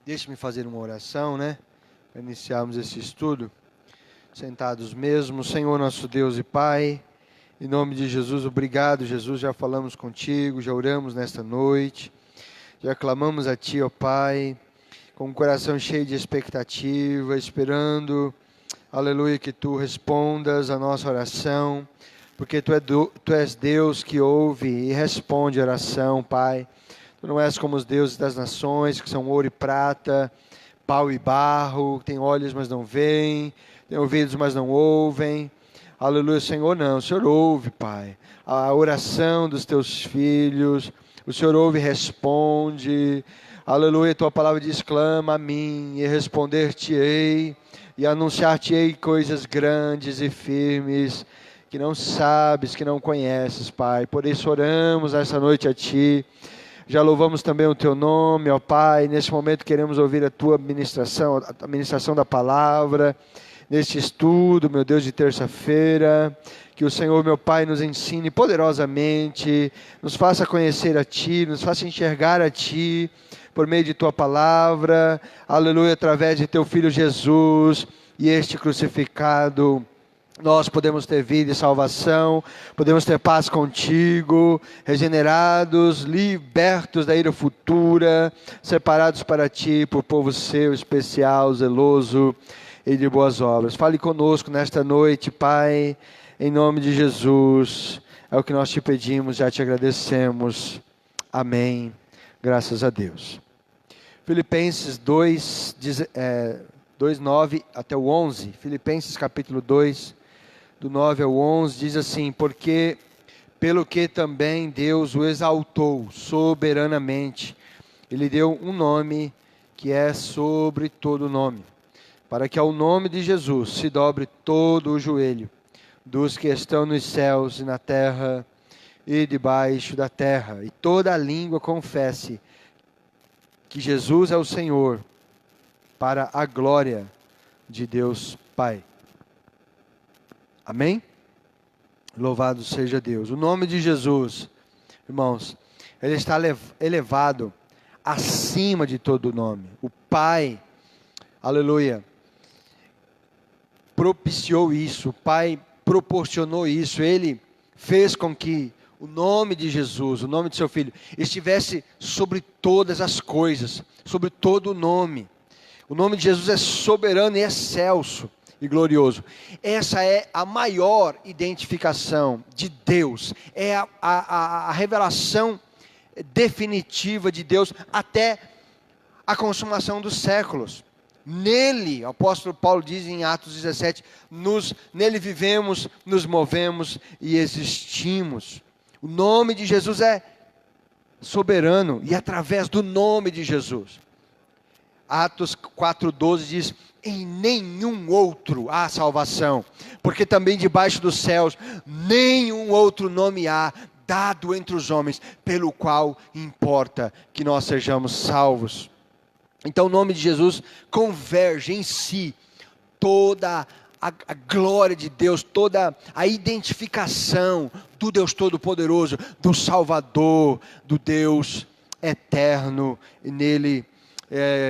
Deixe-me fazer uma oração, né? Para iniciarmos esse estudo. Sentados mesmo. Senhor nosso Deus e Pai, em nome de Jesus, obrigado, Jesus. Já falamos contigo, já oramos nesta noite. Já clamamos a Ti, ó Pai, com o coração cheio de expectativa, esperando, aleluia, que Tu respondas a nossa oração. Porque Tu és Deus que ouve e responde a oração, Pai. Tu não és como os deuses das nações, que são ouro e prata, pau e barro, que têm olhos, mas não veem, têm ouvidos, mas não ouvem. Aleluia, Senhor, não. O Senhor ouve, Pai, a oração dos Teus filhos. O Senhor ouve e responde. Aleluia, Tua palavra diz, clama a mim e responder-te-ei e anunciar-te-ei coisas grandes e firmes que não sabes, que não conheces, Pai. Por isso oramos essa noite a Ti. Já louvamos também o Teu nome, ó Pai. Nesse momento queremos ouvir a Tua ministração, a ministração da palavra, neste estudo, meu Deus, de terça-feira. Que o Senhor, meu Pai, nos ensine poderosamente, nos faça conhecer a Ti, nos faça enxergar a Ti, por meio de Tua palavra, aleluia, através de Teu Filho Jesus, e este crucificado. Nós podemos ter vida e salvação, podemos ter paz contigo, regenerados, libertos da ira futura, separados para ti, por povo seu, especial, zeloso e de boas obras. Fale conosco nesta noite, Pai, em nome de Jesus, é o que nós te pedimos, já te agradecemos. Amém. Graças a Deus. Filipenses 2, 9 até o 11, Filipenses capítulo 2, do 9 ao 11, diz assim: porque pelo que também Deus o exaltou soberanamente, e lhe deu um nome que é sobre todo nome, para que ao nome de Jesus se dobre todo o joelho, dos que estão nos céus e na terra e debaixo da terra, e toda a língua confesse que Jesus é o Senhor, para a glória de Deus Pai. Amém? Louvado seja Deus. O nome de Jesus, irmãos, ele está elevado acima de todo nome. O Pai, aleluia, propiciou isso, o Pai proporcionou isso, Ele fez com que o nome de Jesus, o nome de seu Filho, estivesse sobre todas as coisas, sobre todo o nome. O nome de Jesus é soberano e excelso e glorioso. Essa é a maior identificação de Deus, é a revelação definitiva de Deus até a consumação dos séculos. Nele, o apóstolo Paulo diz em Atos 17, nele vivemos, nos movemos e existimos. O nome de Jesus é soberano e através do nome de Jesus. Atos 4,12 diz, em nenhum outro há salvação, porque também debaixo dos céus nenhum outro nome há dado entre os homens, pelo qual importa que nós sejamos salvos. Então o nome de Jesus converge em si toda a glória de Deus, toda a identificação do Deus Todo-Poderoso, do Salvador, do Deus eterno, e nele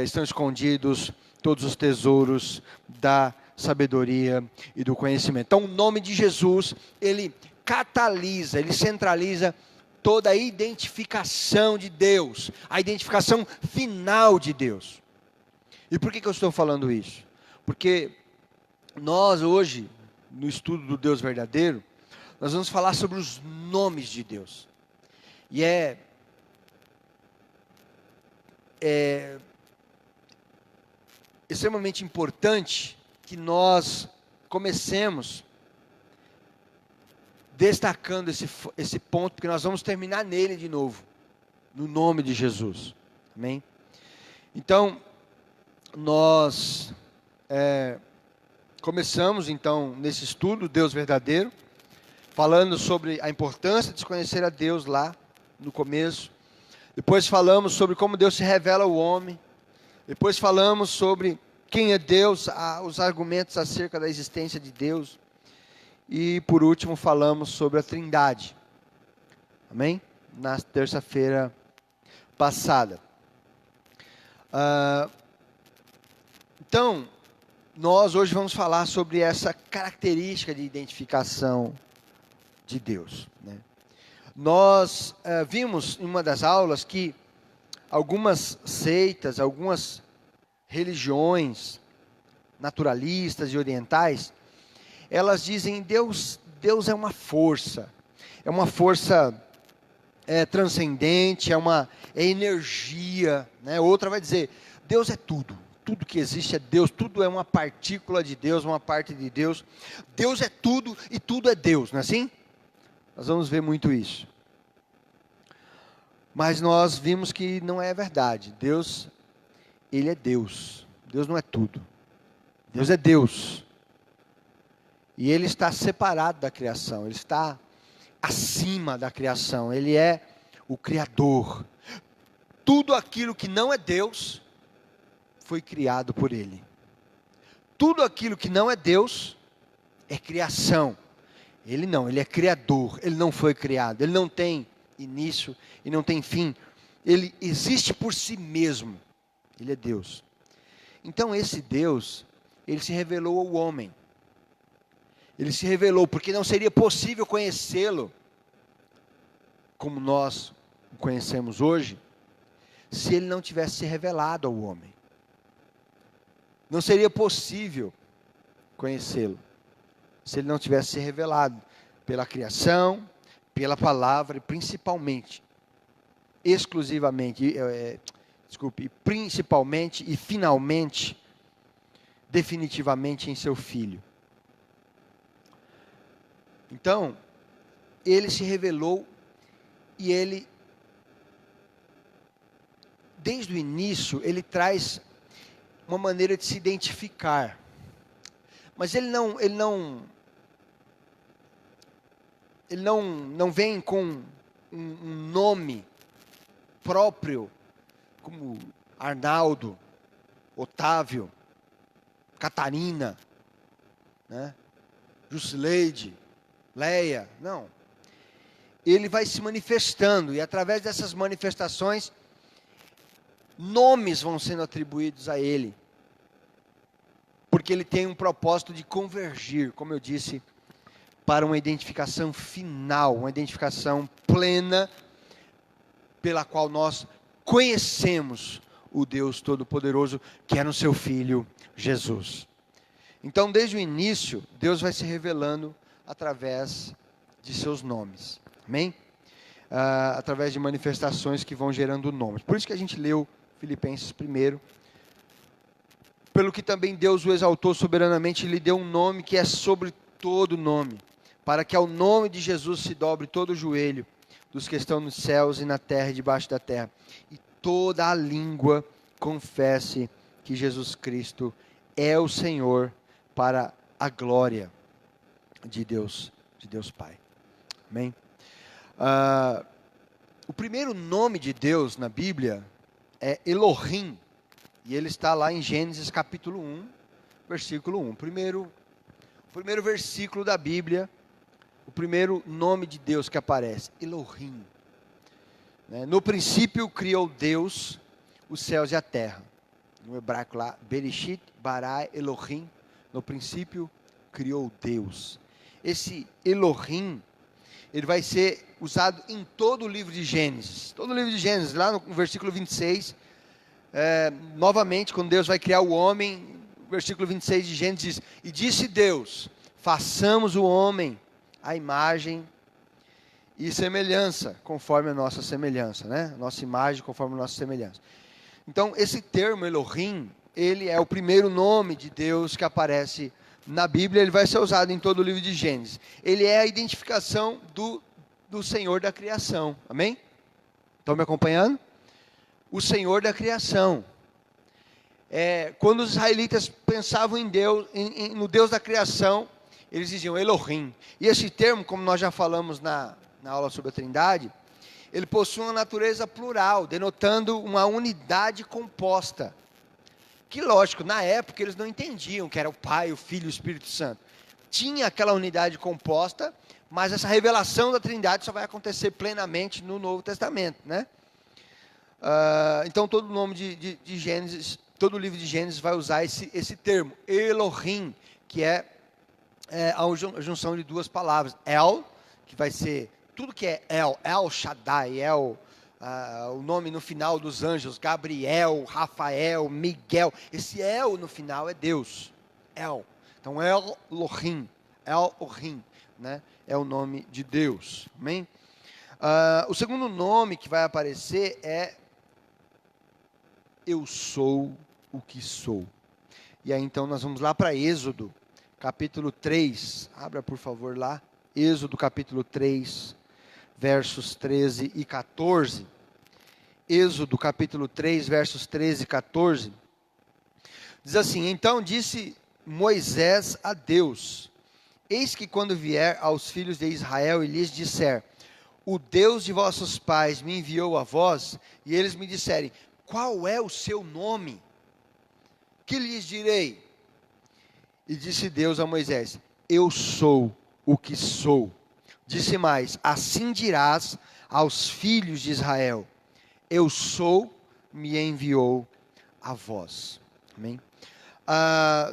estão escondidos todos os tesouros da sabedoria e do conhecimento. Então o nome de Jesus, ele catalisa, ele centraliza toda a identificação de Deus, a identificação final de Deus. E por que eu estou falando isso? Porque nós hoje, no estudo do Deus verdadeiro, nós vamos falar sobre os nomes de Deus. E é extremamente importante que nós comecemos destacando esse ponto, porque nós vamos terminar nele de novo, no nome de Jesus. Amém? Então, nós começamos então nesse estudo, Deus verdadeiro, falando sobre a importância de se conhecer a Deus lá no começo. Depois falamos sobre como Deus se revela ao homem. Depois falamos sobre quem é Deus, os argumentos acerca da existência de Deus. E por último falamos sobre a Trindade. Amém? Na terça-feira passada. Então, nós hoje vamos falar sobre essa característica de identificação de Deus, né? Nós vimos em uma das aulas que algumas seitas, algumas religiões naturalistas e orientais, elas dizem Deus é uma força transcendente, é energia, né? Outra vai dizer Deus é tudo que existe é Deus, tudo é uma partícula de Deus, uma parte de Deus. Deus é tudo e tudo é Deus, não é assim? Nós vamos ver muito isso. Mas nós vimos que não é verdade. Deus, Ele é Deus. Deus não é tudo. Deus é Deus. E Ele está separado da criação. Ele está acima da criação. Ele é o Criador. Tudo aquilo que não é Deus foi criado por Ele. Tudo aquilo que não é Deus é criação. Ele não, Ele é Criador. Ele não foi criado. Ele não tem início e não tem fim. Ele existe por si mesmo. Ele é Deus. Então esse Deus, Ele se revelou ao homem. Ele se revelou porque não seria possível conhecê-lo como nós o conhecemos hoje, se Ele não tivesse se revelado ao homem. Não seria possível conhecê-lo se Ele não tivesse se revelado pela criação, pela palavra e principalmente, principalmente e finalmente, definitivamente em seu Filho. Então, Ele se revelou e Ele, desde o início, Ele traz uma maneira de se identificar. Mas Ele não vem com um nome próprio, como Arnaldo, Otávio, Catarina, né? Jusileide, Leia, não. Ele vai se manifestando, e através dessas manifestações, nomes vão sendo atribuídos a Ele, porque Ele tem um propósito de convergir, como eu disse, para uma identificação final, uma identificação plena, pela qual nós conhecemos o Deus Todo-Poderoso, que é no seu Filho, Jesus. Então, desde o início, Deus vai se revelando através de seus nomes, amém? Através de manifestações que vão gerando nomes. Por isso que a gente leu Filipenses primeiro. Pelo que também Deus o exaltou soberanamente, lhe deu um nome que é sobre todo nome, para que ao nome de Jesus se dobre todo o joelho, dos que estão nos céus e na terra e debaixo da terra, e toda a língua confesse que Jesus Cristo é o Senhor, para a glória de Deus Pai. Amém? O primeiro nome de Deus na Bíblia é Elohim, e ele está lá em Gênesis capítulo 1, versículo 1. O primeiro versículo da Bíblia, o primeiro nome de Deus que aparece, Elohim. No princípio criou Deus os céus e a terra. No hebraico lá, Bereshit bara Elohim. No princípio criou Deus. Esse Elohim, ele vai ser usado em todo o livro de Gênesis. Todo o livro de Gênesis, lá no versículo 26, novamente, quando Deus vai criar o homem, versículo 26 de Gênesis diz, e disse Deus, façamos o homem à imagem e semelhança, conforme a nossa semelhança, né? Nossa imagem conforme a nossa semelhança. Então, esse termo Elohim, ele é o primeiro nome de Deus que aparece na Bíblia, ele vai ser usado em todo o livro de Gênesis. Ele é a identificação do Senhor da criação, amém? Estão me acompanhando? O Senhor da criação. Quando os israelitas pensavam em Deus, no Deus da criação, eles diziam Elohim. E esse termo, como nós já falamos na aula sobre a Trindade, ele possui uma natureza plural, denotando uma unidade composta. Que lógico, na época eles não entendiam que era o Pai, o Filho e o Espírito Santo. Tinha aquela unidade composta, mas essa revelação da Trindade só vai acontecer plenamente no Novo Testamento, né? Então todo o nome de Gênesis todo o livro de Gênesis vai usar esse termo, Elohim, que é a junção de duas palavras. El, que vai ser tudo que é El Shaddai, o nome no final dos anjos, Gabriel, Rafael, Miguel. Esse El no final é Deus. El. Então, Elohim, El-Ohim, né? É o nome de Deus. Amém? O segundo nome que vai aparecer é Eu sou o que sou. E aí então nós vamos lá para Êxodo, capítulo 3. Abra por favor lá. Êxodo capítulo 3, versos 13 e 14. Êxodo capítulo 3, versos 13 e 14. Diz assim: Então disse Moisés a Deus: Eis que quando vier aos filhos de Israel e lhes disser: O Deus de vossos pais me enviou a vós, e eles me disserem: Qual é o seu nome? Que lhes direi? E disse Deus a Moisés: Eu sou o que sou. Disse mais: Assim dirás aos filhos de Israel: Eu sou, me enviou a vós. Amém?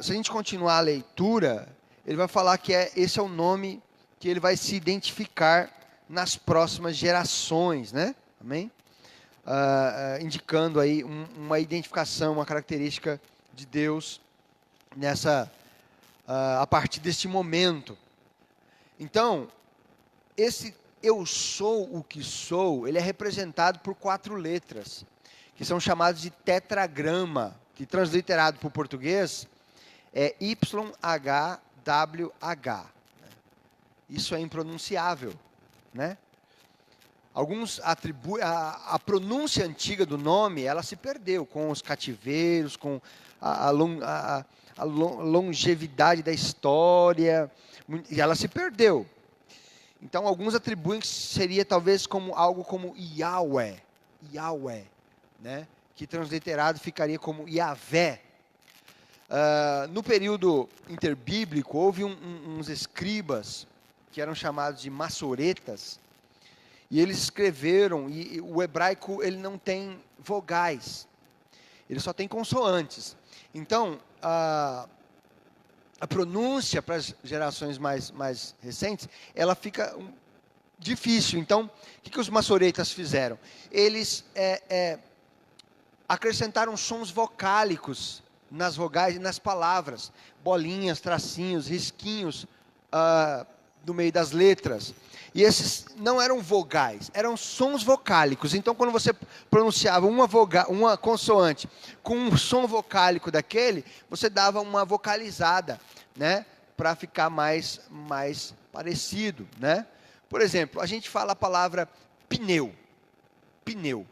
Se a gente continuar a leitura, ele vai falar que esse é o nome que ele vai se identificar nas próximas gerações, né? Amém? Indicando aí uma identificação, uma característica de Deus a partir deste momento. Então, esse eu sou o que sou, ele é representado por 4 letras, que são chamadas de tetragrama, que transliterado para o português é YHWH. Isso é impronunciável, né? Alguns atribuem a pronúncia antiga do nome, ela se perdeu com os cativeiros, com a longevidade da história, e ela se perdeu. Então, alguns atribuem que seria talvez como algo como Yahweh, né? Que transliterado ficaria como Yahvé. No período interbíblico, houve uns escribas que eram chamados de massoretas, e eles escreveram, e o hebraico ele não tem vogais, ele só tem consoantes. Então, a pronúncia para as gerações mais recentes, ela fica difícil. Então, o que os massoretas fizeram? Eles acrescentaram sons vocálicos nas vogais e nas palavras, bolinhas, tracinhos, risquinhos no meio das letras. E esses não eram vogais, eram sons vocálicos. Então, quando você pronunciava uma consoante com um som vocálico daquele, você dava uma vocalizada, né, para ficar mais parecido, né? Por exemplo, a gente fala a palavra pneu. Pneu.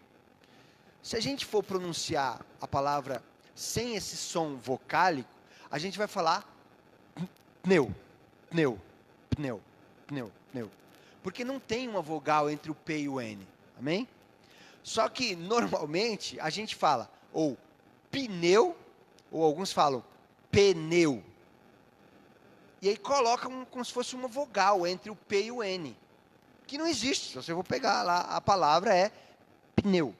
Se a gente for pronunciar a palavra sem esse som vocálico, a gente vai falar pneu, pneu, pneu, pneu, pneu. Porque não tem uma vogal entre o P e o N. Amém? Só que, normalmente, a gente fala ou pneu, ou alguns falam pneu. E aí colocam como se fosse uma vogal entre o P e o N. Que não existe. Se você for pegar lá, a palavra é pneu.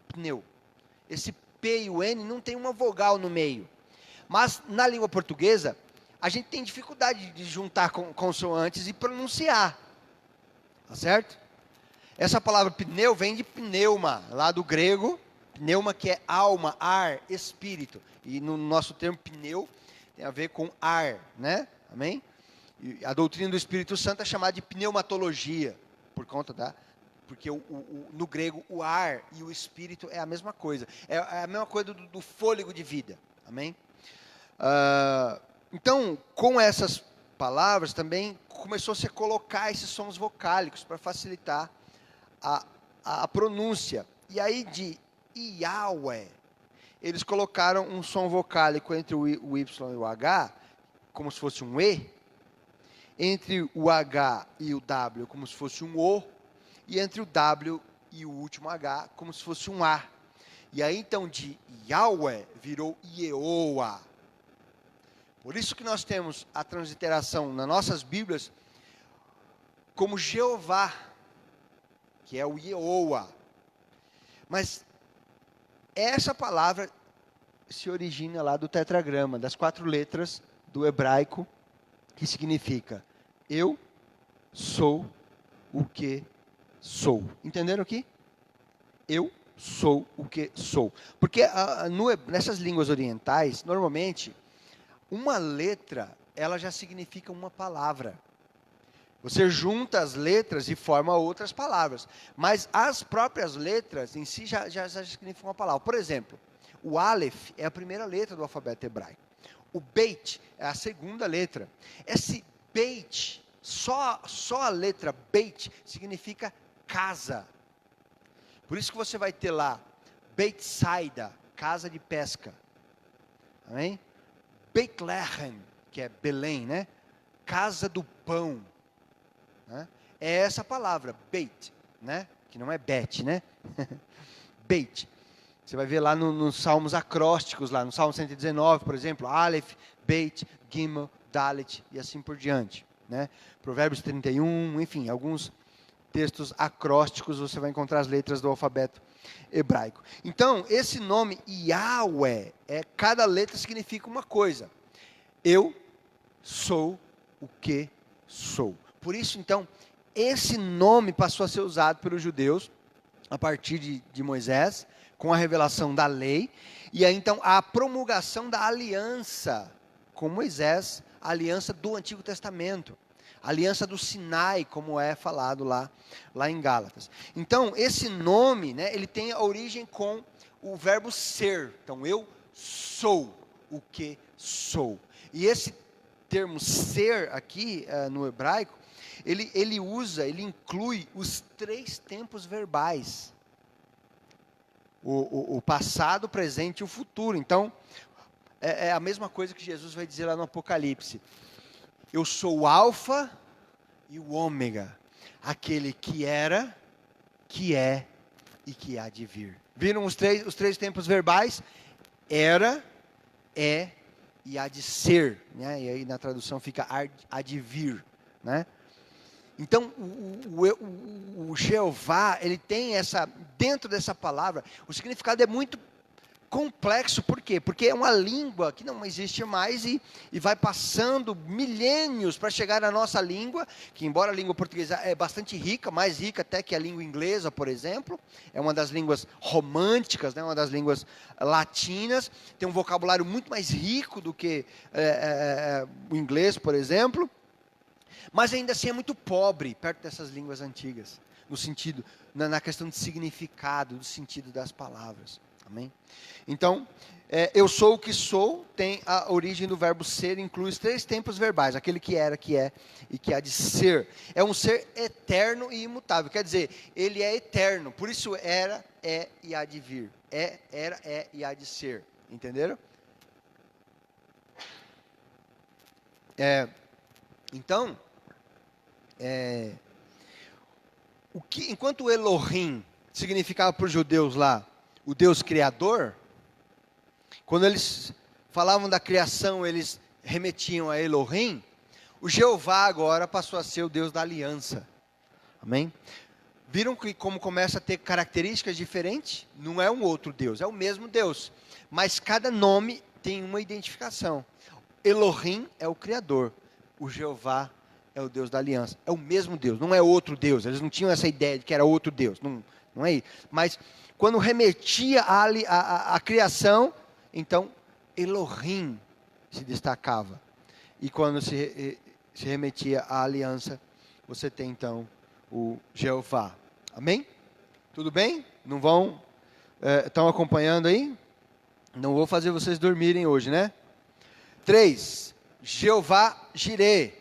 Pneu. Esse P e o N não tem uma vogal no meio. Mas, na língua portuguesa, a gente tem dificuldade de juntar consoantes e pronunciar. Tá certo? Essa palavra pneu vem de pneuma, lá do grego. Pneuma, que é alma, ar, espírito. E no nosso termo pneu tem a ver com ar, né? Amém? E a doutrina do Espírito Santo é chamada de pneumatologia, por conta porque no grego o ar e o espírito é a mesma coisa. É a mesma coisa do fôlego de vida. Amém? Então, com essas palavras também começou a se colocar esses sons vocálicos para facilitar a pronúncia. E aí de Yahweh, eles colocaram um som vocálico entre o Y e o H, como se fosse um E, entre o H e o W, como se fosse um O, e entre o W e o último H, como se fosse um A. E aí então de Yahweh virou Yehoah. Por isso que nós temos a transliteração nas nossas Bíblias como Jeová, que é o Yehoah. Mas essa palavra se origina lá do tetragrama, das 4 letras do hebraico, que significa eu sou o que sou. Entenderam aqui? Eu sou o que sou. Porque nessas línguas orientais, normalmente, uma letra, ela já significa uma palavra. Você junta as letras e forma outras palavras. Mas as próprias letras em si já significam uma palavra. Por exemplo, o Aleph é a primeira letra do alfabeto hebraico. O Beit é a segunda letra. Esse Beit, só a letra Beit significa casa. Por isso que você vai ter lá Beit Saida, casa de pesca. Amém? Beit Lehem, que é Belém, né? Casa do pão. Né? É essa palavra, Beit, né? Que não é Bet, né? Beit. Você vai ver lá nos salmos acrósticos, lá no Salmo 119, por exemplo, Aleph, Beit, Gimel, Dalet e assim por diante. Né? Provérbios 31, enfim, alguns textos acrósticos você vai encontrar as letras do alfabeto hebraico. Então, esse nome Yahweh, cada letra significa uma coisa. Eu sou o que sou. Por isso, então, esse nome passou a ser usado pelos judeus a partir de Moisés, com a revelação da lei, e aí então a promulgação da aliança com Moisés, a aliança do Antigo Testamento, a aliança do Sinai, como é falado lá em Gálatas. Então, esse nome, né, ele tem a origem com o verbo ser. Então, eu sou o que sou. E esse termo ser aqui, no hebraico, ele inclui os 3 tempos verbais. O passado, o presente e o futuro. Então, é a mesma coisa que Jesus vai dizer lá no Apocalipse. Eu sou o alfa e o ômega, aquele que era, que é e que há de vir. Viram os três tempos verbais? Era, é e há de ser. Né? E aí na tradução fica há de vir. Né? Então, o Jeová, ele tem dentro dessa palavra, o significado é muito complexo. Por quê? Porque é uma língua que não existe mais e vai passando milênios para chegar à nossa língua, que embora a língua portuguesa é bastante rica, mais rica até que a língua inglesa, por exemplo, é uma das línguas românticas, né, uma das línguas latinas, tem um vocabulário muito mais rico do que o inglês, por exemplo, mas ainda assim é muito pobre perto dessas línguas antigas, no sentido, na questão de significado, do sentido das palavras. Amém? Então, eu sou o que sou, tem a origem do verbo ser, inclui os 3 tempos verbais, aquele que era, que é e que há de ser. É um ser eterno e imutável, quer dizer, ele é eterno, por isso era, é e há de vir. Era, é e há de ser. Entenderam? Então, enquanto o Elohim significava para os judeus lá o Deus Criador, quando eles falavam da criação, eles remetiam a Elohim, o Jeová agora passou a ser o Deus da aliança. Amém? Viram que como começa a ter características diferentes? Não é um outro Deus, é o mesmo Deus, mas cada nome tem uma identificação. Elohim é o Criador, o Jeová é o Deus da aliança. É o mesmo Deus, não é outro Deus. Eles não tinham essa ideia de que era outro Deus. Não é isso. Mas quando remetia à criação, então Elohim se destacava. E quando se remetia à aliança, você tem então o Jeová. Amém? Tudo bem? Não vão? Estão acompanhando aí? Não vou fazer vocês dormirem hoje, né? 3. Jeová Jireh.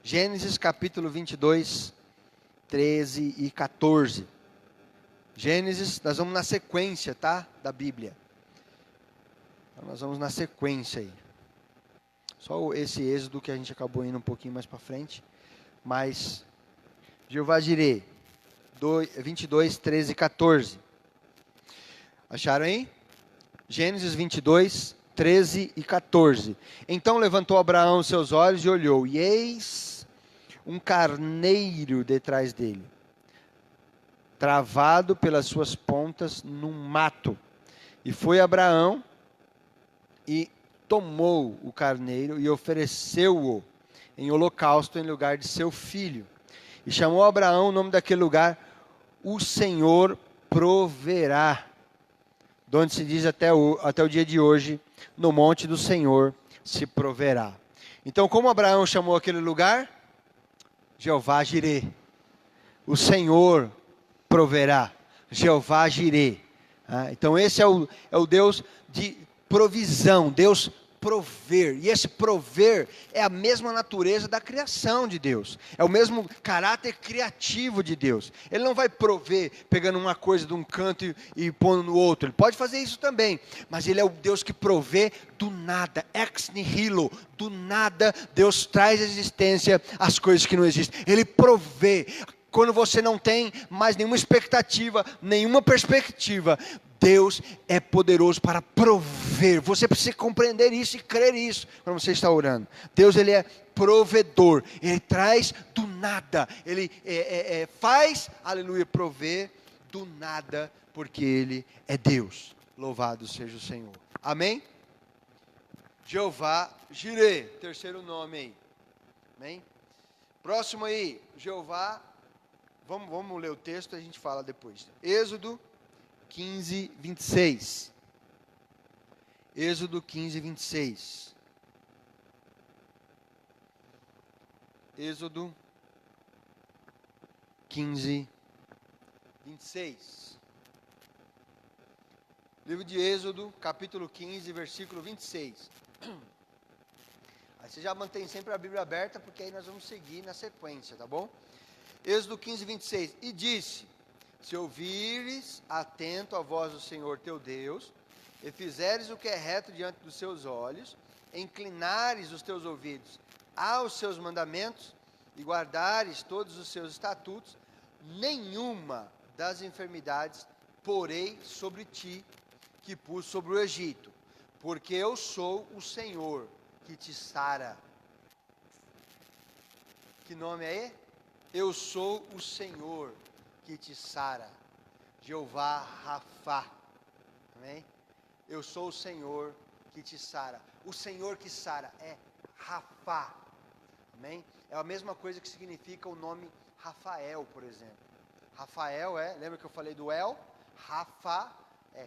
Gênesis capítulo 22, 13 e 14. Gênesis, nós vamos na sequência, tá? Da Bíblia. Então, nós vamos na sequência aí. Só esse êxodo que a gente acabou indo um pouquinho mais para frente. Mas, Jeová Jireh, 22, 13 e 14. Acharam aí? Gênesis 22, 13 e 14. Então levantou Abraão seus olhos e olhou, e eis um carneiro detrás dele, travado pelas suas pontas num mato. E foi Abraão e tomou o carneiro e ofereceu-o em holocausto em lugar de seu filho. E chamou Abraão o nome daquele lugar, o Senhor proverá. De onde se diz até o dia de hoje, no monte do Senhor se proverá. Então, como Abraão chamou aquele lugar? Jeová Jirê. O Senhor proverá. Jeová Jirê. Então, esse é o Deus de provisão, Deus prover. E esse prover é a mesma natureza da criação de Deus. É o mesmo caráter criativo de Deus. Ele não vai prover pegando uma coisa de um canto e pondo no outro. Ele pode fazer isso também. Mas ele é o Deus que provê do nada. Ex nihilo. Do nada, Deus traz à existência as coisas que não existem. Ele provê. Quando você não tem mais nenhuma expectativa, nenhuma perspectiva, Deus é poderoso para prover. Você precisa compreender isso e crer isso quando você está orando. Deus, ele é provedor. Ele traz do nada. Ele faz, aleluia, prover do nada, porque Ele é Deus. Louvado seja o Senhor. Amém? Jeová Jirê, terceiro nome aí. Amém? Próximo aí, Jeová. Vamos ler o texto e a gente fala depois. Êxodo 15, 26. Êxodo 15, 26. Êxodo 15, 26. Livro de Êxodo, capítulo 15, versículo 26. Aí você já mantém sempre a Bíblia aberta, porque aí nós vamos seguir na sequência, tá bom? Êxodo 15, 26. E disse: se ouvires atento a voz do Senhor teu Deus, e fizeres o que é reto diante dos seus olhos, inclinares os teus ouvidos aos seus mandamentos, e guardares todos os seus estatutos, nenhuma das enfermidades porei sobre ti, que pus sobre o Egito, porque eu sou o Senhor que te sara. Que nome é ele? Eu sou o Senhor que te sara. Jeová Rafá. Amém? Eu sou o Senhor que te sara. O Senhor que sara é Rafá. Amém? É a mesma coisa que significa o nome Rafael, por exemplo. Rafael lembra que eu falei do El? Rafá é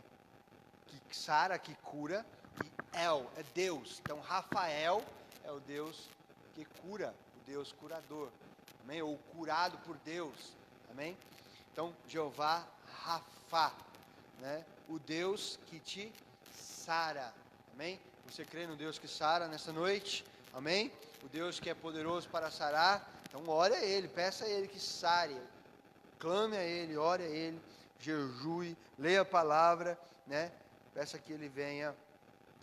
que sara, que cura. E El é Deus. Então Rafael é o Deus que cura, o Deus curador. Amém? Ou curado por Deus. Amém? Então, Jeová Rafá, né? O Deus que te sara. Amém? Você crê no Deus que sara nessa noite? Amém? O Deus que é poderoso para sarar. Então, ore a Ele, peça a Ele que sare. Clame a Ele, ore a Ele, jejue, leia a palavra, né? Peça que Ele venha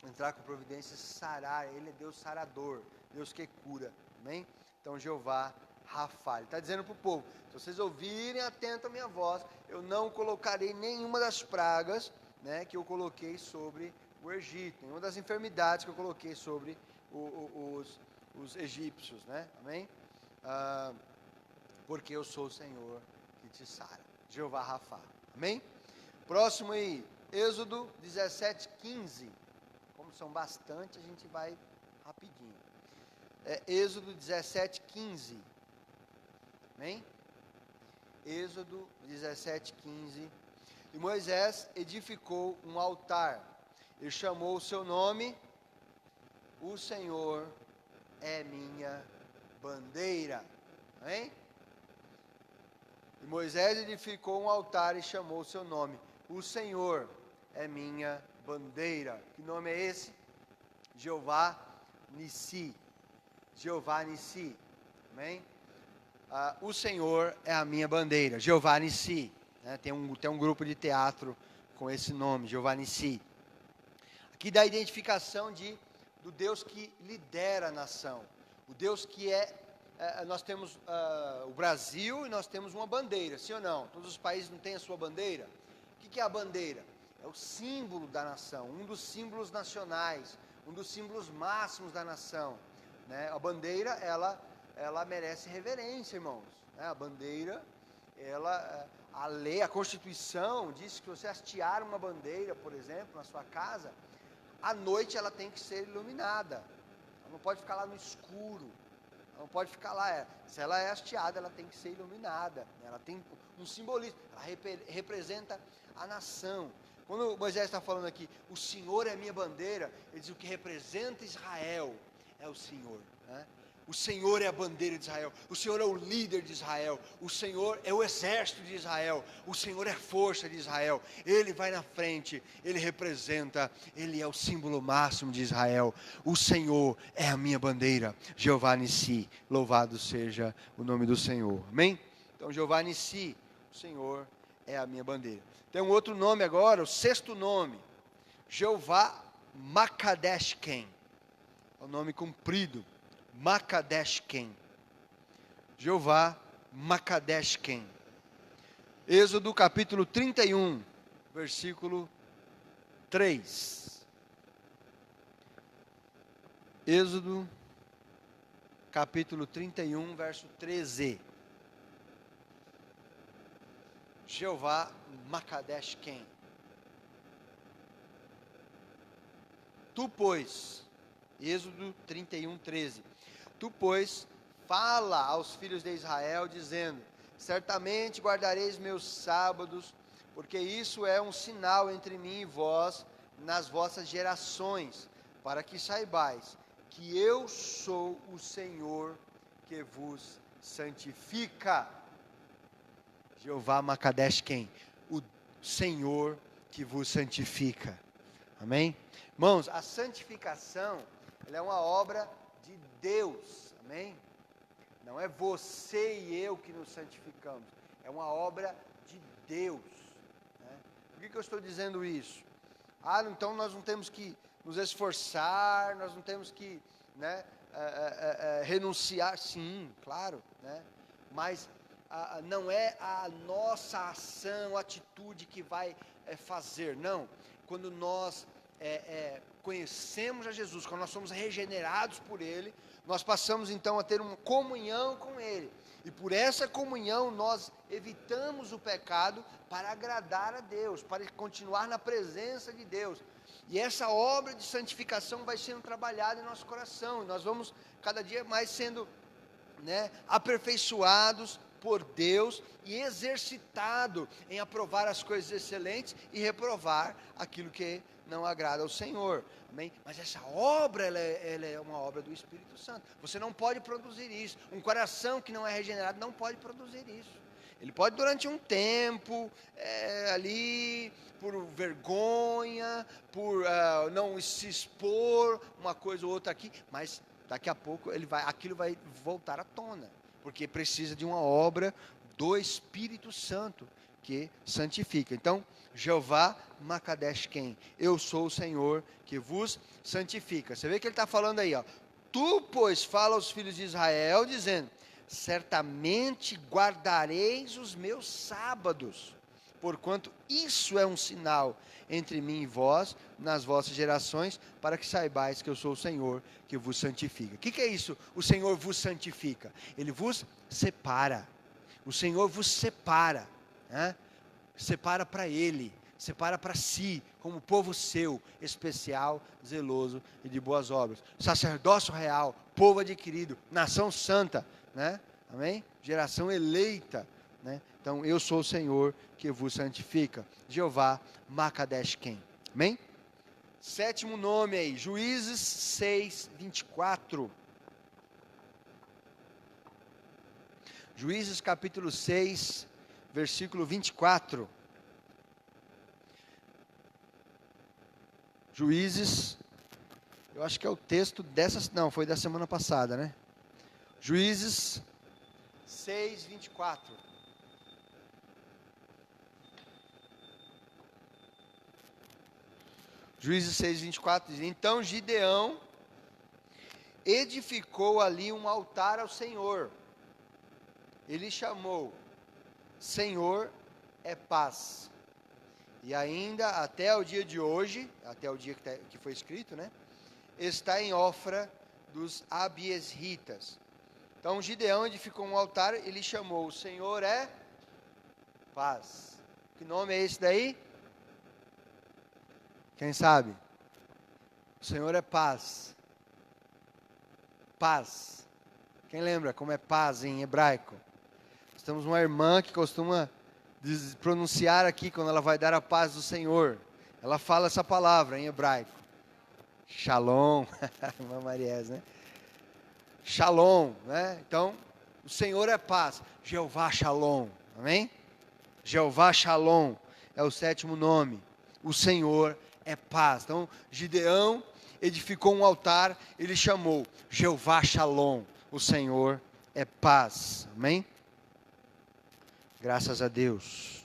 entrar com providência e sarar. Ele é Deus sarador, Deus que cura. Amém? Então, Jeová Rafá. Ele está dizendo para o povo: se vocês ouvirem atento a minha voz, eu não colocarei nenhuma das pragas, né, que eu coloquei sobre o Egito, nenhuma das enfermidades que eu coloquei sobre os egípcios, né? Amém? Porque eu sou o Senhor que te sara. Jeová Rafá. Amém? Próximo aí, Êxodo 17, 15. Como são bastante, a gente vai rapidinho. Êxodo 17, 15. Amém? Êxodo 17, 15. E Moisés edificou um altar. Ele chamou o seu nome: o Senhor é minha bandeira. Amém? E Moisés edificou um altar e chamou o seu nome: o Senhor é minha bandeira. Que nome é esse? Jeová Nissi. Jeová Nissi. Amém? O Senhor é a minha bandeira. Jeová Nissi. Né? Tem um grupo de teatro com esse nome, Jeová Nissi. Aqui dá a identificação do Deus que lidera a nação. O Deus que nós temos o Brasil e nós temos uma bandeira, sim ou não? Todos os países não têm a sua bandeira. O que é a bandeira? É o símbolo da nação, um dos símbolos nacionais, um dos símbolos máximos da nação. Né? A bandeira, ela merece reverência, irmãos. Né? A bandeira, a lei, a Constituição diz que se você hastear uma bandeira, por exemplo, na sua casa, à noite ela tem que ser iluminada. Ela não pode ficar lá no escuro. Ela não pode ficar lá. Se ela é hasteada, ela tem que ser iluminada. Ela tem um simbolismo. Ela representa a nação. Quando Moisés está falando aqui, o Senhor é a minha bandeira, ele diz o que representa Israel é o Senhor, né? O Senhor é a bandeira de Israel, o Senhor é o líder de Israel, o Senhor é o exército de Israel, o Senhor é a força de Israel, Ele vai na frente, Ele representa, Ele é o símbolo máximo de Israel, o Senhor é a minha bandeira, Jeová Nissi, louvado seja o nome do Senhor, amém? Então Jeová Nissi, o Senhor é a minha bandeira. Tem um outro nome agora, o sexto nome, Jeová Makadeshken, é o nome comprido, Makadeshken, Jeová Makadeshken. Êxodo capítulo 31, versículo 3. Êxodo capítulo 31, verso 13. Jeová Makadeshken. Tu, pois, Êxodo 31, 13. Tu, pois, fala aos filhos de Israel, dizendo: certamente guardareis meus sábados, porque isso é um sinal entre mim e vós, nas vossas gerações, para que saibais que eu sou o Senhor que vos santifica. Jeová Makadeshken, o Senhor que vos santifica. Amém? Irmãos, a santificação, ela é uma obra de Deus. Amém? Não é você e eu que nos santificamos. É uma obra de Deus. Né? Por que eu estou dizendo isso? Então nós não temos que nos esforçar, nós não temos que, né, renunciar. Sim, claro, né? Mas não é a nossa ação, atitude que vai fazer, não. Quando nós conhecemos a Jesus, quando nós somos regenerados por Ele, nós passamos então a ter uma comunhão com Ele, e por essa comunhão nós evitamos o pecado para agradar a Deus, para continuar na presença de Deus, e essa obra de santificação vai sendo trabalhada em nosso coração, e nós vamos cada dia mais sendo, né, aperfeiçoados por Deus e exercitado em aprovar as coisas excelentes e reprovar aquilo que não agrada ao Senhor, amém? Mas essa obra, ela é uma obra do Espírito Santo. Você não pode produzir isso. Um coração que não é regenerado não pode produzir isso. Ele pode durante um tempo, ali, por vergonha, por não se expor, uma coisa ou outra aqui, mas daqui a pouco aquilo vai voltar à tona, porque precisa de uma obra do Espírito Santo que santifica. Então, Jeová Makadeshken, eu sou o Senhor que vos santifica. Você vê que ele está falando aí, ó. Tu, pois, fala aos filhos de Israel, dizendo: certamente guardareis os meus sábados, porquanto isso é um sinal entre mim e vós, nas vossas gerações, para que saibais que eu sou o Senhor que vos santifica. O que é isso? O Senhor vos santifica. Ele vos separa. O Senhor vos separa, né? Separa para Ele, separa para si, como povo seu, especial, zeloso e de boas obras. Sacerdócio real, povo adquirido, nação santa, né? Amém? Geração eleita, né? Então, eu sou o Senhor que vos santifica. Jeová Makadeshken. Amém? Sétimo nome aí, Juízes 6, 24. Juízes capítulo 6, versículo 24. Juízes, eu acho que é o texto foi da semana passada, né? Juízes 6, 24. Juízes 6, 24 diz: então Gideão edificou ali um altar ao Senhor. Ele chamou: Senhor é paz. E ainda até o dia de hoje, até o dia que foi escrito, né? Está em Ofra dos Abiesritas. Então Gideão edificou um altar, ele chamou: o Senhor é paz. Que nome é esse daí? Quem sabe? O Senhor é paz. Paz. Quem lembra como é paz em hebraico? Nós temos uma irmã que costuma pronunciar aqui quando ela vai dar a paz do Senhor. Ela fala essa palavra em hebraico. Shalom. Irmã Mariés, né? Shalom, né? Então, o Senhor é paz. Jeová Shalom. Amém? Jeová Shalom é o 7º nome. O Senhor é paz. Então, Gideão edificou um altar, ele chamou Jeová Shalom. O Senhor é paz. Amém? Graças a Deus.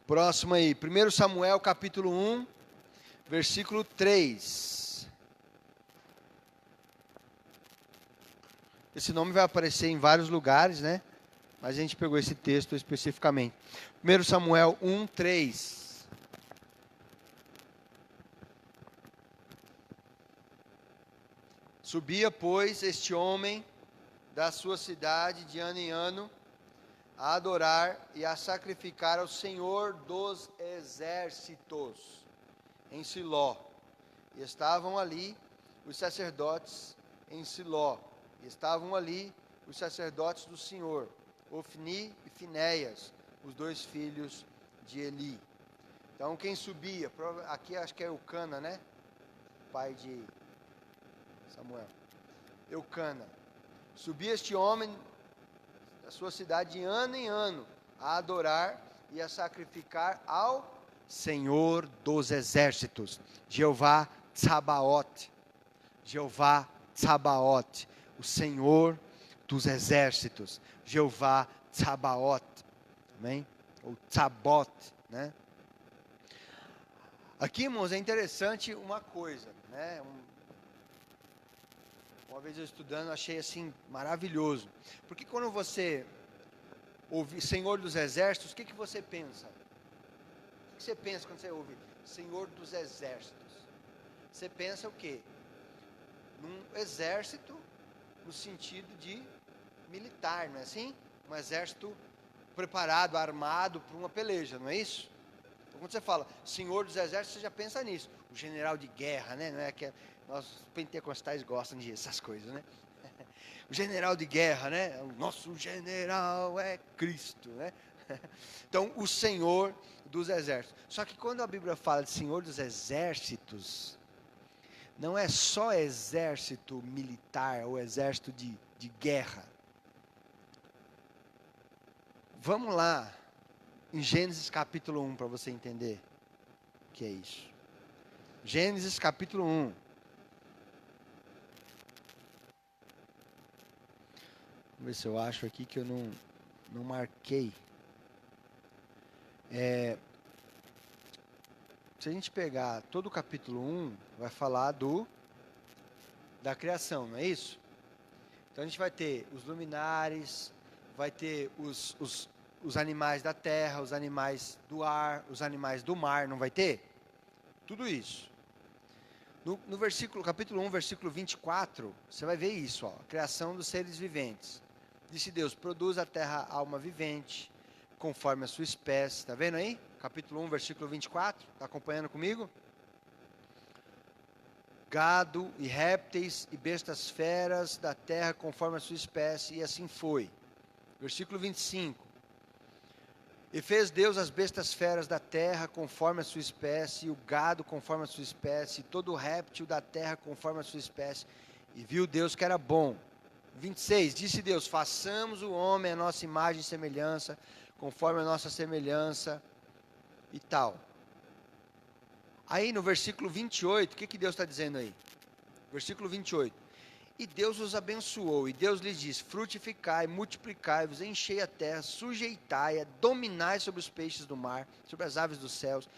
Próximo aí, 1 Samuel capítulo 1, versículo 3. Esse nome vai aparecer em vários lugares, né? Mas a gente pegou esse texto especificamente. 1 Samuel 1, 3. Subia, pois, este homem da sua cidade de ano em ano a adorar e a sacrificar ao Senhor dos exércitos em Siló. E estavam ali os sacerdotes em Siló. E estavam ali os sacerdotes do Senhor, Ofni e Finéias, os 2 filhos de Eli. Então quem subia, aqui acho que é Eucana, né? Pai de Samuel. Eucana. Subia este homem da sua cidade de ano em ano a adorar e a sacrificar ao Senhor dos exércitos, Jeová Tsabaoth. Jeová Tsabaoth, o Senhor dos exércitos, Jeová Tsabaoth. Amém? Ou Tzabot, né? Aqui, irmãos, é interessante uma coisa, né? Uma vez eu estudando, achei assim maravilhoso. Porque quando você ouve Senhor dos Exércitos, o que você pensa? O que você pensa quando você ouve Senhor dos Exércitos? Você pensa o quê? Num exército no sentido de militar, não é assim? Um exército preparado, armado para uma peleja, não é isso? Então, quando você fala Senhor dos Exércitos, você já pensa nisso. O general de guerra, né? Não é que nós pentecostais gostam dessas coisas, né? O general de guerra, né? O nosso general é Cristo, né? Então, o Senhor dos Exércitos. Só que quando a Bíblia fala de Senhor dos Exércitos, não é só exército militar ou exército de guerra. Vamos lá, em Gênesis capítulo 1, para você entender o que é isso. Gênesis capítulo 1. Vamos ver se eu acho aqui que eu não marquei. Se a gente pegar todo o capítulo 1, vai falar da criação, não é isso? Então a gente vai ter os luminares, vai ter os animais da terra, os animais do ar, os animais do mar, não vai ter? Tudo isso. No versículo, capítulo 1, versículo 24, você vai ver isso, ó, a criação dos seres viventes. Disse Deus, produz a terra alma vivente, conforme a sua espécie. Está vendo aí? Capítulo 1, versículo 24. Está acompanhando comigo? Gado e répteis e bestas feras da terra, conforme a sua espécie. E assim foi. Versículo 25. E fez Deus as bestas feras da terra, conforme a sua espécie, e o gado, conforme a sua espécie, e todo réptil da terra, conforme a sua espécie. E viu Deus que era bom. 26, disse Deus, façamos o homem a nossa imagem e semelhança, conforme a nossa semelhança e tal. Aí no versículo 28, o que Deus está dizendo aí? Versículo 28. E Deus os abençoou, e Deus lhes disse, frutificai, multiplicai-vos, enchei a terra, sujeitai-a, dominai sobre os peixes do mar, sobre as aves dos céus,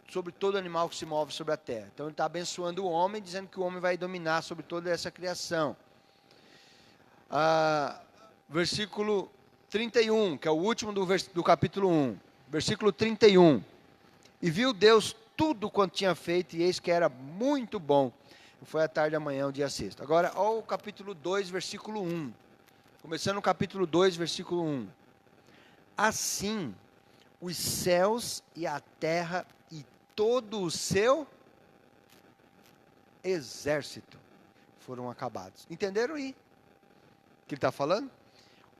sobre todo animal que se move sobre a terra. Então ele está abençoando o homem, dizendo que o homem vai dominar sobre toda essa criação. Versículo 31, que é o último do capítulo 1, versículo 31. E viu Deus tudo quanto tinha feito, e eis que era muito bom. Foi à tarde da manhã, o dia sexto. Agora, olha o capítulo 2, versículo 1. Começando no capítulo 2, versículo 1. Assim, os céus e a terra e todo o seu exército foram acabados. Entenderam aí o que ele está falando?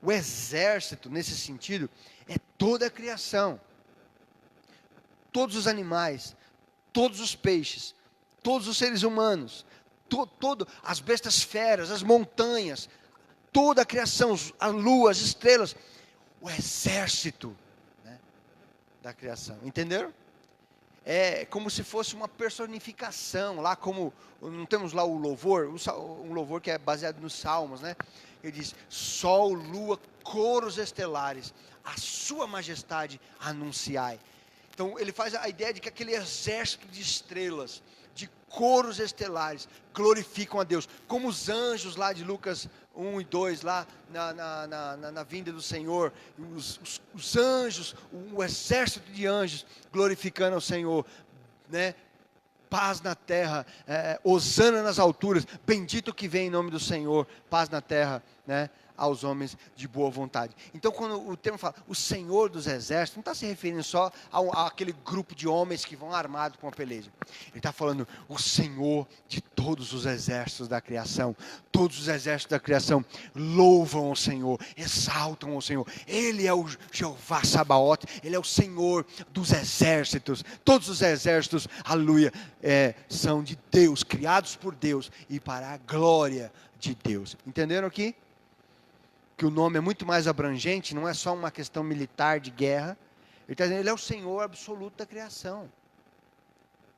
O exército, nesse sentido, é toda a criação. Todos os animais, todos os peixes, todos os seres humanos, as bestas feras, as montanhas, toda a criação, a lua, as estrelas, o exército, né, da criação. Entenderam? É como se fosse uma personificação, lá como, não temos lá o louvor, um louvor que é baseado nos Salmos, né? Ele diz, sol, lua, coros estelares, a sua majestade anunciai. Então ele faz a ideia de que aquele exército de estrelas, de coros estelares, glorificam a Deus, como os anjos lá de Lucas 1 e 2, lá na vinda do Senhor, os anjos, o exército de anjos glorificando ao Senhor, né? Paz na terra, hosana nas alturas, bendito que vem em nome do Senhor, paz na terra, né, aos homens de boa vontade. Então quando o termo fala, o Senhor dos exércitos, não está se referindo só àquele grupo de homens que vão armados com a peleja. Ele está falando, o Senhor de todos os exércitos da criação. Todos os exércitos da criação louvam o Senhor, exaltam o Senhor. Ele é o Jeová Sabaote, Ele é o Senhor dos exércitos. Todos os exércitos, aleluia, são de Deus, criados por Deus e para a glória de Deus. Entenderam aqui? Que o nome é muito mais abrangente, não é só uma questão militar de guerra. Ele está dizendo, Ele é o Senhor absoluto da criação.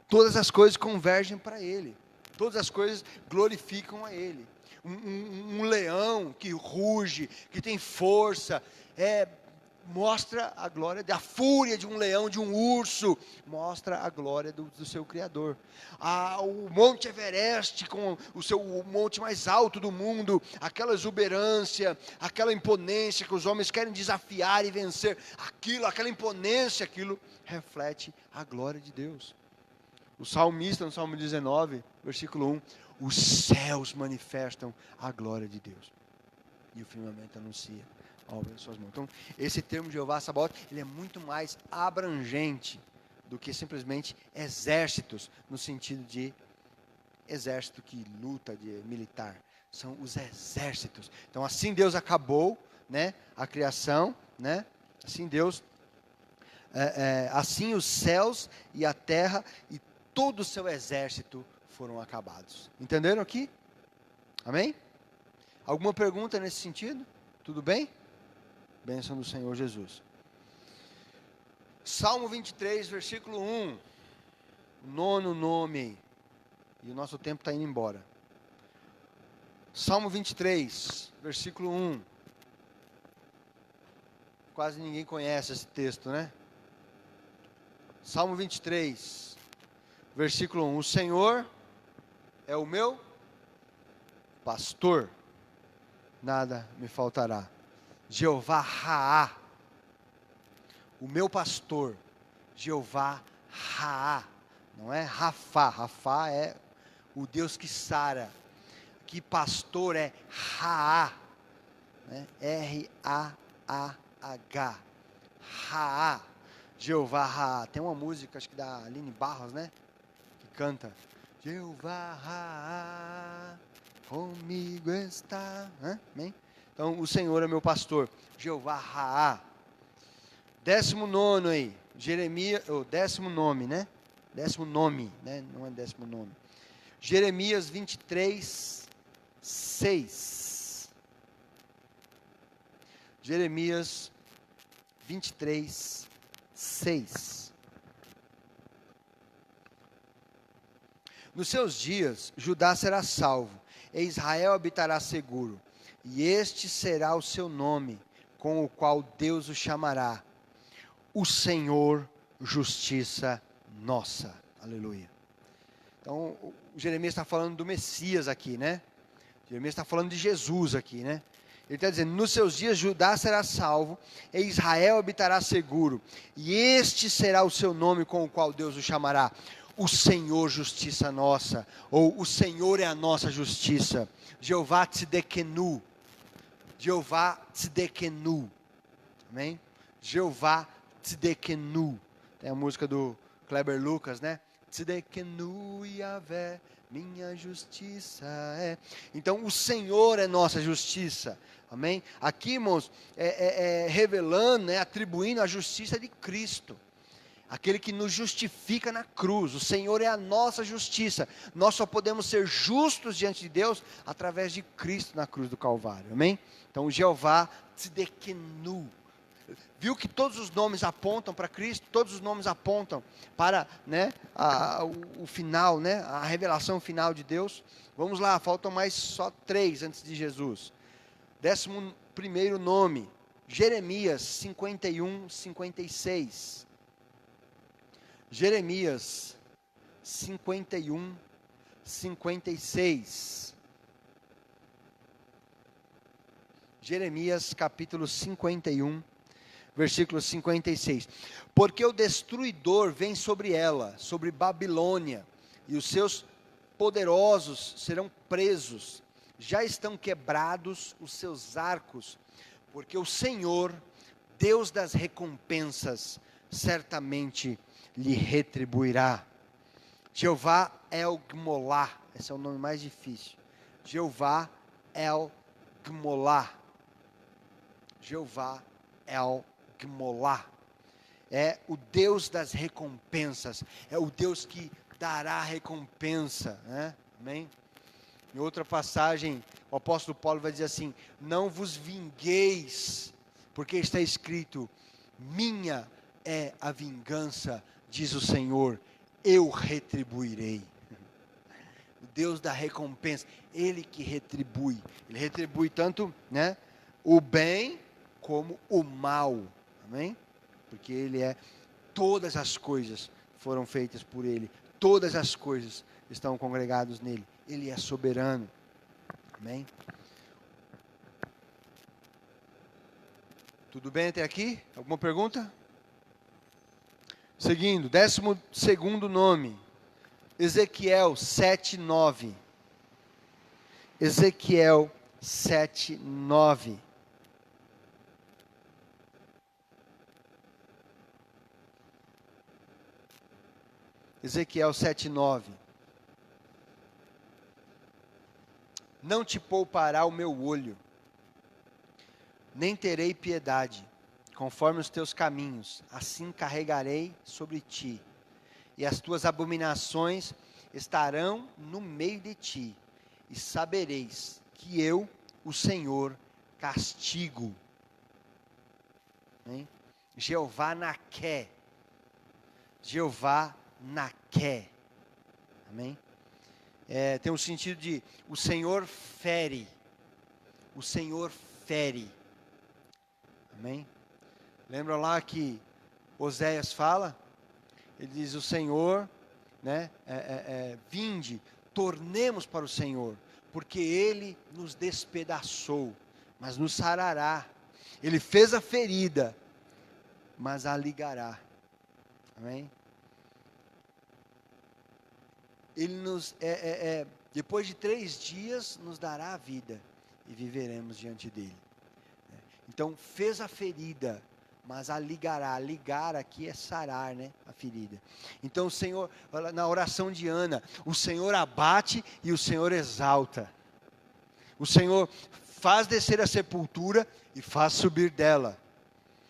Todas as coisas convergem para Ele. Todas as coisas glorificam a Ele. Um leão que ruge, que tem força, mostra a glória, a fúria de um leão, de um urso, mostra a glória do seu Criador. O Monte Everest, com o monte mais alto do mundo, aquela exuberância, aquela imponência que os homens querem desafiar e vencer, aquela imponência, aquilo reflete a glória de Deus. O salmista, no Salmo 19, versículo 1, os céus manifestam a glória de Deus, e o firmamento anuncia a obra de suas mãos. Então, esse termo Jeová Sabaote, ele é muito mais abrangente do que simplesmente exércitos, no sentido de exército que luta, de militar. São os exércitos. Então, assim Deus acabou, né, a criação, né? Assim Deus, assim os céus e a terra e todo o seu exército foram acabados. Entenderam aqui? Amém? Alguma pergunta nesse sentido? Tudo bem? Bênção do Senhor Jesus. Salmo 23, versículo 1. Nono nome. E o nosso tempo está indo embora. Salmo 23, versículo 1. Quase ninguém conhece esse texto, né? Salmo 23, versículo 1. O Senhor é o meu pastor, nada me faltará. Jeová Raá, o meu pastor, Jeová Raá, não é Rafá, Rafá é o Deus que sara, que pastor é Raá, né? R-A-A-H, Raá, Jeová Raá. Tem uma música, acho que da Aline Barros, né, que canta, Jeová Raá, comigo está, amém? Então, o Senhor é meu pastor, Jeová Raá. 19º aí, Jeremias, 10º nome, né? 10º nome, né? Não é 10º nome. Jeremias 23, 6. Jeremias 23, 6. Nos seus dias, Judá será salvo, e Israel habitará seguro. E este será o seu nome, com o qual Deus o chamará, o Senhor, justiça nossa. Aleluia. Então, o Jeremias está falando do Messias aqui, né? Jeremias está falando de Jesus aqui, né? Ele está dizendo, nos seus dias Judá será salvo, e Israel habitará seguro. E este será o seu nome, com o qual Deus o chamará, o Senhor, justiça nossa. Ou o Senhor é a nossa justiça. Jeová Tzidkenu. Jeová Tzidkenu, amém? Jeová Tzidkenu, tem a música do Kleber Lucas, né? Tzedekenu Yahvé, minha justiça é. Então o Senhor é nossa justiça. Amém? Aqui, irmãos, revelando, né, atribuindo a justiça de Cristo. Aquele que nos justifica na cruz. O Senhor é a nossa justiça. Nós só podemos ser justos diante de Deus através de Cristo na cruz do Calvário. Amém? Então o Jeová Tzedekenu. Viu que todos os nomes apontam para Cristo, todos os nomes apontam para, né, o final, né, a revelação final de Deus. Vamos lá, faltam mais só 3 antes de Jesus. 11º nome, Jeremias 51, 56. Jeremias 51, 56. Jeremias capítulo 51, versículo 56. Porque o destruidor vem sobre ela, sobre Babilônia, e os seus poderosos serão presos. Já estão quebrados os seus arcos, porque o Senhor, Deus das recompensas, certamente lhe retribuirá. Jeová El-Gmolá, esse é o nome mais difícil. Jeová El-Gmolá. Jeová El-Gmolá. É o Deus das recompensas, é o Deus que dará recompensa, né? Amém? Em outra passagem, o apóstolo Paulo vai dizer assim: não vos vingueis, porque está escrito, minha é a vingança, diz o Senhor, eu retribuirei. O Deus da recompensa, Ele que retribui. Ele retribui tanto, né, o bem como o mal. Amém? Porque Ele é, todas as coisas foram feitas por Ele. Todas as coisas estão congregadas nele. Ele é soberano. Amém? Tudo bem até aqui? Alguma pergunta? Seguindo, 12º nome, Ezequiel 7:9. Ezequiel 7:9. Ezequiel 7:9. Não te poupará o meu olho, nem terei piedade, conforme os teus caminhos, assim carregarei sobre ti, e as tuas abominações estarão no meio de ti, e sabereis que eu, o Senhor, castigo. Hein? Jeová Naqué. Jeová Naqué. Amém? Tem um sentido de o Senhor fere. O Senhor fere. Amém? Lembram lá que Oséias fala? Ele diz, o Senhor, né, vinde, tornemos para o Senhor, porque Ele nos despedaçou, mas nos sarará. Ele fez a ferida, mas a ligará. Amém? Ele nos, depois de 3 dias, nos dará a vida, e viveremos diante dele. Então, fez a ferida, mas a ligará. Ligar aqui é sarar, né? A ferida. Então o Senhor, na oração de Ana, o Senhor abate e o Senhor exalta. O Senhor faz descer a sepultura e faz subir dela.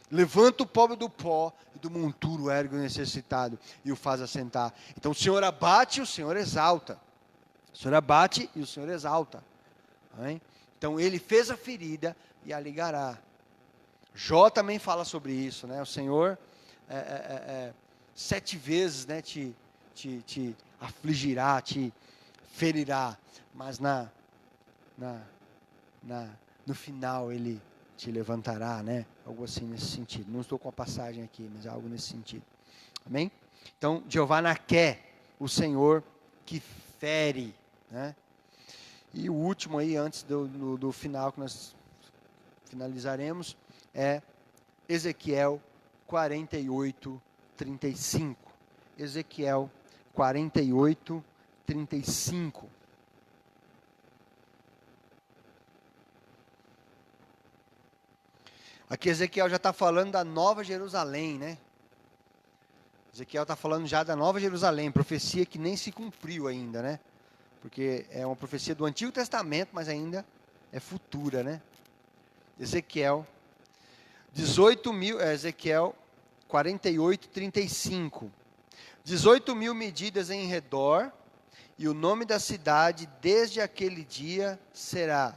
Levanta o pobre do pó e do monturo ergue o necessitado e o faz assentar. Então o Senhor abate e o Senhor exalta. O Senhor abate e o Senhor exalta. Amém? Então ele fez a ferida e a ligará. Jó também fala sobre isso, né? O Senhor 7 vezes, né, te afligirá, te ferirá, mas no final Ele te levantará, né? Algo assim nesse sentido. Não estou com a passagem aqui, mas é algo nesse sentido. Amém? Então, Jeová Naqué, o Senhor que fere, né? E o último aí, antes do final que nós finalizaremos, é Ezequiel 48, 35. Ezequiel 48, 35. Aqui Ezequiel já está falando da Nova Jerusalém, né? Ezequiel está falando já da Nova Jerusalém, profecia que nem se cumpriu ainda, né? Porque é uma profecia do Antigo Testamento, mas ainda é futura, né? Ezequiel 48:35. 18.000 medidas em redor, e o nome da cidade desde aquele dia será: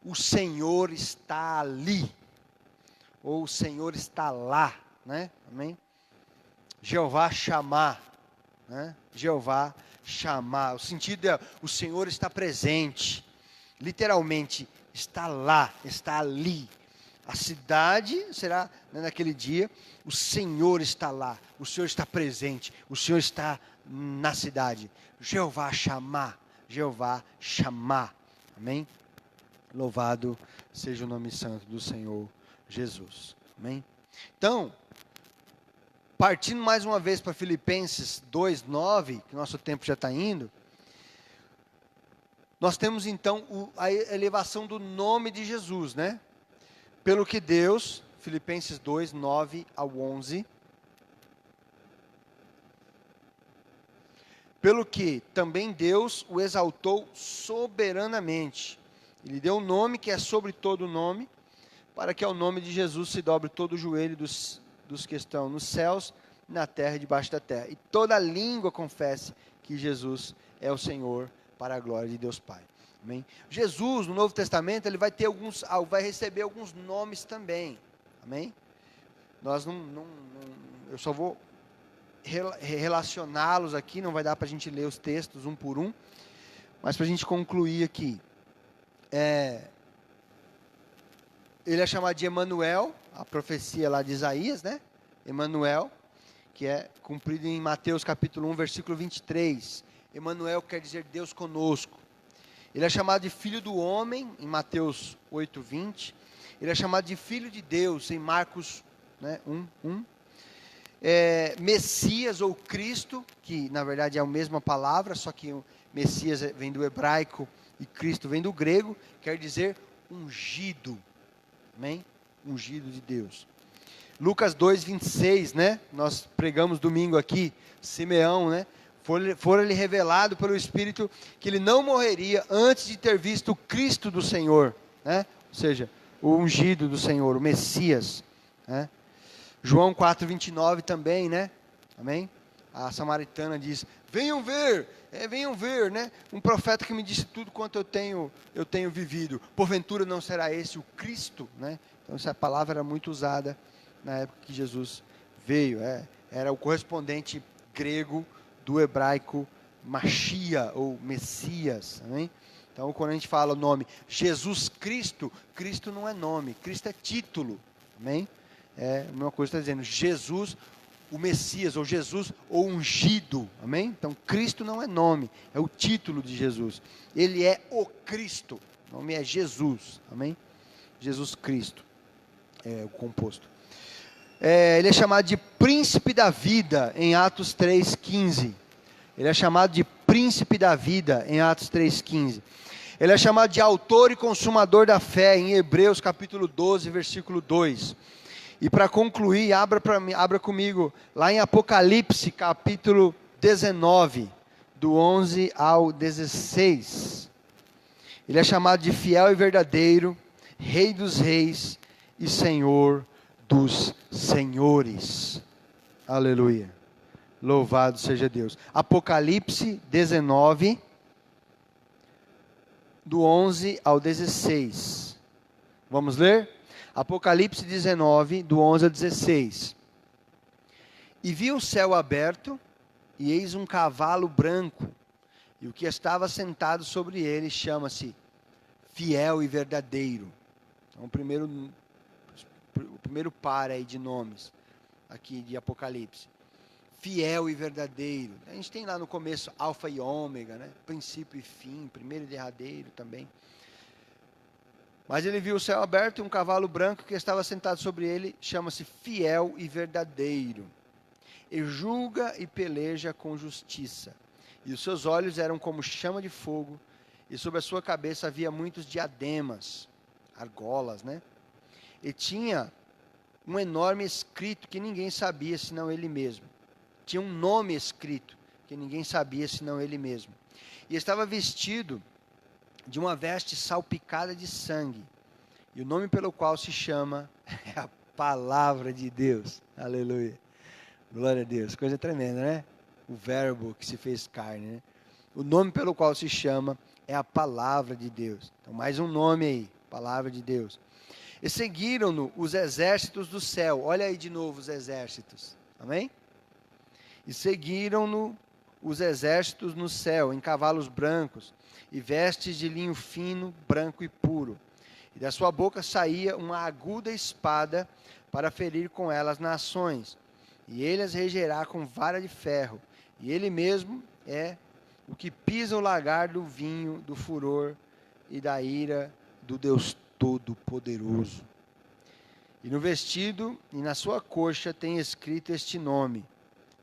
o Senhor está ali, ou o Senhor está lá, né? Amém? Jeová chamar, né? Jeová chamar. O sentido é: o Senhor está presente. Literalmente, está lá, está ali. A cidade será, né, naquele dia, o Senhor está lá, o Senhor está presente, o Senhor está na cidade. Jeová chamar, Jeová chamar. Amém? Louvado seja o nome santo do Senhor Jesus. Amém? Então, partindo mais uma vez para Filipenses 2:9, que nosso tempo já está indo, nós temos então a elevação do nome de Jesus, né? Pelo que Deus, Filipenses 2:9-11, pelo que também Deus o exaltou soberanamente, Ele deu um nome que é sobre todo nome, para que ao nome de Jesus se dobre todo o joelho dos que estão nos céus, na terra e debaixo da terra, e toda língua confesse que Jesus é o Senhor, para a glória de Deus Pai. Amém? Jesus, no Novo Testamento, ele vai receber alguns nomes também. Amém? Nós eu só vou relacioná-los aqui, não vai dar para a gente ler os textos um por um, mas para a gente concluir aqui. Ele é chamado de Emanuel, a profecia lá de Isaías, né? Emanuel, que é cumprido em Mateus capítulo 1, versículo 23. Emanuel quer dizer Deus conosco. Ele é chamado de Filho do Homem, em Mateus 8:20. Ele é chamado de Filho de Deus, em Marcos, né, 1:1. Messias ou Cristo, que na verdade é a mesma palavra, só que o Messias vem do hebraico e Cristo vem do grego, quer dizer ungido. Amém? Ungido de Deus. Lucas 2:26, né? Nós pregamos domingo aqui, Simeão, né? Fora-lhe revelado pelo Espírito que ele não morreria antes de ter visto o Cristo do Senhor, né? Ou seja, o ungido do Senhor, o Messias, né? João 4:29 também, né? Amém? A samaritana diz: venham ver, né? Um profeta que me disse tudo quanto eu tenho vivido. Porventura não será esse o Cristo, né? Então essa palavra era muito usada na época que Jesus veio. Era o correspondente grego do hebraico Machia ou Messias. Amém? Então quando a gente fala o nome Jesus Cristo, Cristo não é nome, Cristo é título. Amém? É a mesma coisa que está dizendo Jesus, o Messias, ou Jesus, ou ungido. Amém? Então Cristo não é nome, é o título de Jesus. Ele é o Cristo, o nome é Jesus. Amém? Jesus Cristo é o composto. Ele é chamado de príncipe da vida em Atos 3:15. Ele é chamado de príncipe da vida em Atos 3:15. Ele é chamado de autor e consumador da fé em Hebreus capítulo 12, versículo 2. E para concluir, abra comigo lá em Apocalipse capítulo 19, do 11 ao 16. Ele é chamado de fiel e verdadeiro, Rei dos reis e Senhor dos senhores. Aleluia. Louvado seja Deus. Apocalipse 19, do 11 ao 16. Vamos ler? Apocalipse 19, do 11 ao 16. E vi o céu aberto, e eis um cavalo branco, e o que estava sentado sobre ele chama-se Fiel e Verdadeiro. Então, o primeiro par aí de nomes, aqui de Apocalipse. Fiel e verdadeiro. A gente tem lá no começo alfa e ômega, né? Princípio e fim, primeiro e derradeiro também. Mas ele viu o céu aberto e um cavalo branco que estava sentado sobre ele, chama-se Fiel e Verdadeiro. E julga e peleja com justiça. E os seus olhos eram como chama de fogo, e sobre a sua cabeça havia muitos diademas, argolas, né? E tinha um enorme escrito que ninguém sabia senão ele mesmo. tinha um nome escrito, que ninguém sabia senão ele mesmo. E estava vestido de uma veste salpicada de sangue. E o nome pelo qual se chama é a Palavra de Deus. Aleluia. Glória a Deus. Coisa tremenda, né? O verbo que se fez carne, né? O nome pelo qual se chama é a Palavra de Deus. Então, mais um nome aí. Palavra de Deus. E seguiram-no os exércitos do céu. Olha aí de novo os exércitos. Amém? E seguiram-no os exércitos no céu, em cavalos brancos, e vestes de linho fino, branco e puro. E da sua boca saía uma aguda espada para ferir com ela as nações. E ele as regerá com vara de ferro. E ele mesmo é o que pisa o lagar do vinho, do furor e da ira do Deus Todo-Poderoso. E no vestido e na sua coxa tem escrito este nome: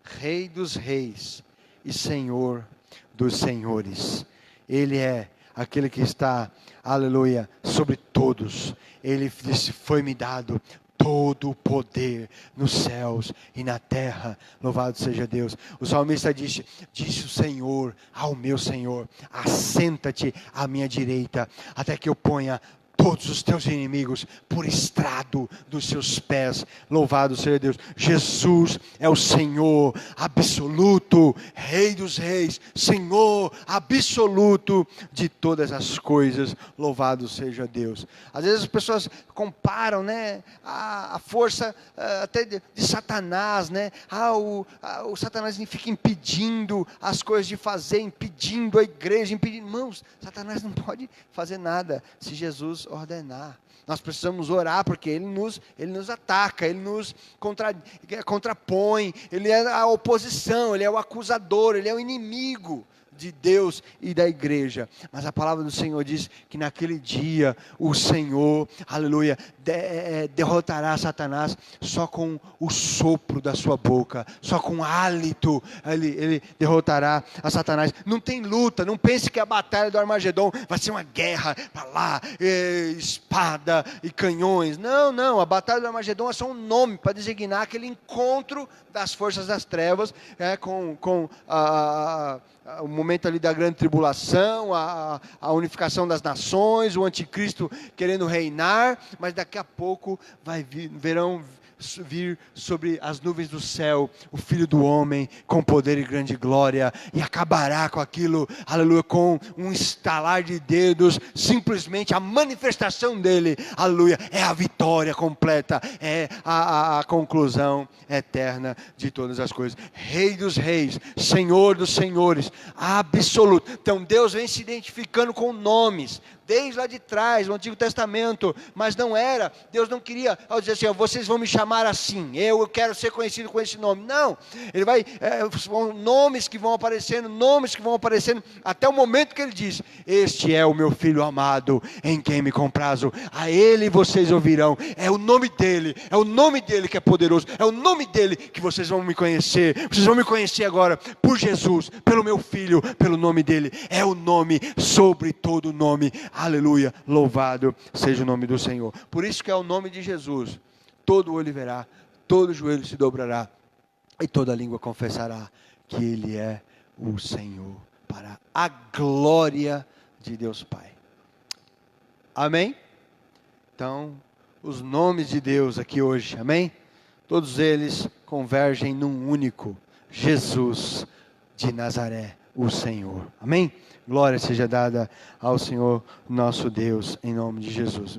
Rei dos Reis e Senhor dos Senhores. Ele é aquele que está, aleluia, sobre todos. Ele disse: foi-me dado todo o poder nos céus e na terra. Louvado seja Deus. O salmista disse o Senhor ao meu Senhor: assenta-te à minha direita, até que eu ponha todos os teus inimigos por estrado dos seus pés. Louvado seja Deus. Jesus é o Senhor absoluto, Rei dos reis, Senhor absoluto de todas as coisas. Louvado seja Deus. Às vezes as pessoas comparam, né, a força até de Satanás, né? O Satanás fica impedindo as coisas de fazer, impedindo a igreja, impedindo. Irmãos, Satanás não pode fazer nada se Jesus ordenar. Nós precisamos orar, porque ele nos ataca, ele nos contrapõe, ele é a oposição, ele é o acusador, ele é o inimigo de Deus e da igreja. Mas a palavra do Senhor diz que naquele dia o Senhor, aleluia, derrotará Satanás só com o sopro da sua boca, só com hálito. Ele derrotará a Satanás. Não tem luta, não pense que a batalha do Armagedon vai ser uma guerra para lá, espada e canhões. Não, a batalha do Armagedon é só um nome para designar aquele encontro das forças das trevas, com o momento ali da grande tribulação, a unificação das nações, o anticristo querendo reinar, mas daqui a pouco verão vir sobre as nuvens do céu o Filho do Homem com poder e grande glória, e acabará com aquilo, aleluia, com um estalar de dedos. Simplesmente a manifestação dele, aleluia, é a vitória completa, é a conclusão eterna de todas as coisas. Rei dos reis, Senhor dos senhores, absoluto. Então Deus vem se identificando com nomes desde lá de trás, no Antigo Testamento, mas não era, Deus não queria, ao dizer assim, vocês vão me chamar assim, eu quero ser conhecido com esse nome. Não, ele vai, são nomes que vão aparecendo, até o momento que ele diz: este é o meu Filho amado, em quem me comprazo, a ele vocês ouvirão. É o nome dele que é poderoso, é o nome dele que vocês vão me conhecer agora, por Jesus, pelo meu Filho, pelo nome dele, é o nome sobre todo nome. Aleluia, louvado seja o nome do Senhor. Por isso que é o nome de Jesus, todo olho verá, todo joelho se dobrará, e toda língua confessará que Ele é o Senhor, para a glória de Deus Pai. Amém? Então, os nomes de Deus aqui hoje, amém? Todos eles convergem num único: Jesus de Nazaré, o Senhor. Amém? Glória seja dada ao Senhor nosso Deus, em nome de Jesus.